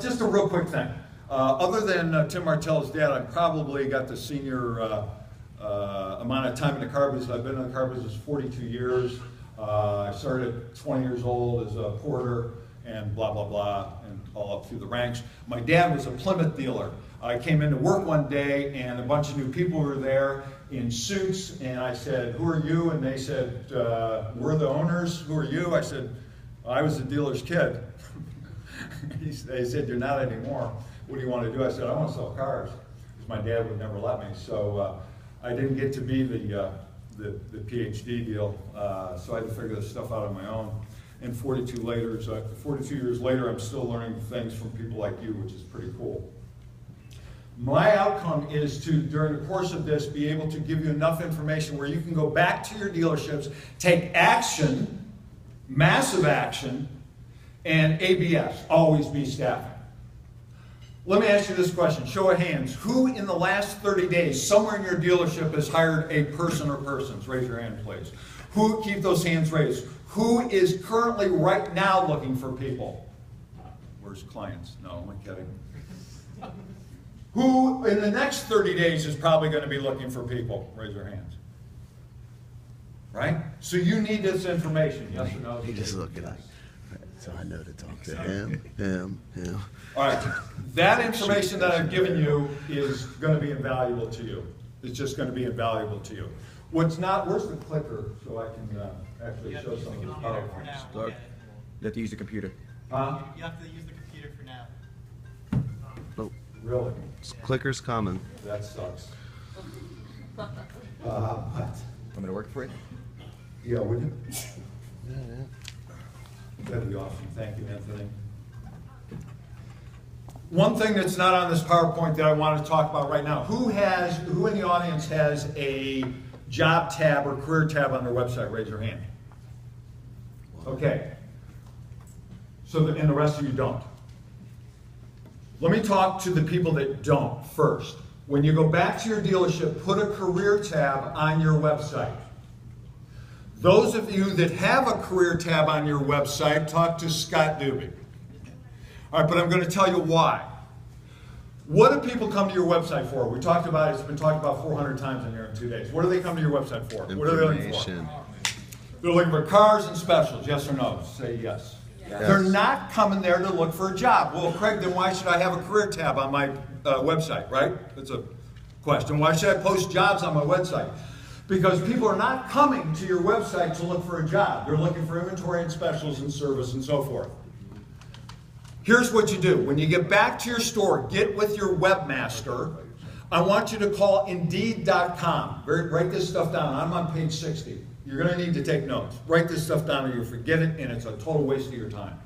Just a real quick thing. Other than Tim Martell's dad, I probably got the senior amount of time in the car business. I've been in the car business 42 years. I started at 20 years old as a porter and blah, blah, blah, and all up through the ranks. My dad was a Plymouth dealer. I came into work one day and a bunch of new people were there in suits, and I said, "Who are you?" And they said, "We're the owners. Who are you?" I said, "I was the dealer's kid." They said, "You're not anymore. What do you want to do?" I said, "I want to sell cars," because my dad would never let me. So I didn't get to be the PhD deal, so I had to figure this stuff out on my own. And 42 years later, I'm still learning things from people like you, which is pretty cool. My outcome is to, during the course of this, be able to give you enough information where you can go back to your dealerships, take action, massive action, and ABS, always be staffing. Let me ask you this question, show of hands. Who in the last 30 days, somewhere in your dealership, has hired a person or persons? Raise your hand, please. Who, keep those hands raised. Who is currently right now looking for people? Where's clients? No, I'm kidding. Who in the next 30 days is probably going to be looking for people? Raise your hands. Right? So you need this information, yes or no? He just looking at it. So I know to talk to him. All right. That information that I've given you is going to be invaluable to you. It's just going to be invaluable to you. What's not, where's the clicker so I can actually show some of the PowerPoints? You have to use the computer. Huh? You have to use the computer for now. Oh, Really? clicker's coming. That sucks. But, Want me to work for it? yeah, would you? Yeah. That'd be awesome. Thank you, Anthony. One thing that's not on this PowerPoint that I want to talk about right now, who in the audience has a job tab or career tab on their website? Raise your hand. Okay. So, and the rest of you don't. Let me talk to the people that don't first. When you go back to your dealership, put a career tab on your website. Those of you that have a career tab on your website, talk to Scott Doobie. All right, but I'm going to tell you why. What do people come to your website for? We talked about it. It's been talked about 400 times in here in 2 days. What do they come to your website for? What are they looking for? They're looking for cars and specials. Yes or no? Say yes. Yes. They're not coming there to look for a job. Well, Craig, then why should I have a career tab on my website, right? That's a question. Why should I post jobs on my website? Because people are not coming to your website to look for a job. They're looking for inventory and specials and service and so forth. Here's what you do. When you get back to your store, get with your webmaster. I want you to call Indeed.com. Write this stuff down. I'm on page 60. You're going to need to take notes. Write this stuff down or you'll forget it, and it's a total waste of your time.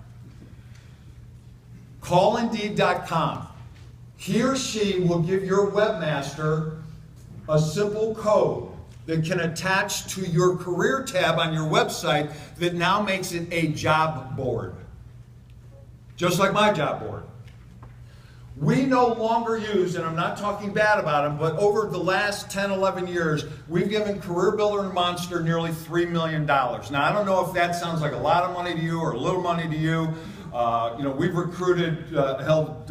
Call Indeed.com. He or she will give your webmaster a simple code that can attach to your career tab on your website that now makes it a job board. Just like my job board. We no longer use, and I'm not talking bad about them, but over the last 10, 11 years, we've given Career Builder and Monster nearly $3 million. Now, I don't know if that sounds like a lot of money to you or a little money to you. We've recruited, held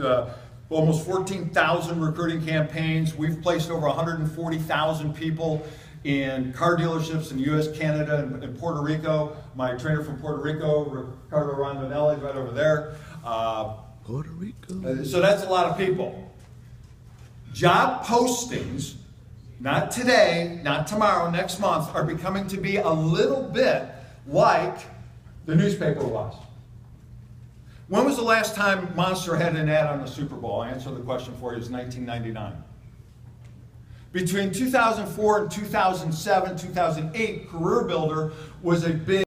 almost 14,000 recruiting campaigns. We've placed over 140,000 people in car dealerships in the U.S., Canada, and Puerto Rico. My trainer from Puerto Rico, Ricardo Rondinelli, is right over there. Puerto Rico. So that's a lot of people. Job postings, not today, not tomorrow, next month, are becoming to be a little bit like the newspaper was. When was the last time Monster had an ad on the Super Bowl? I'll answer the question for you. It's 1999. Between 2004 and 2007, 2008, Career Builder was a big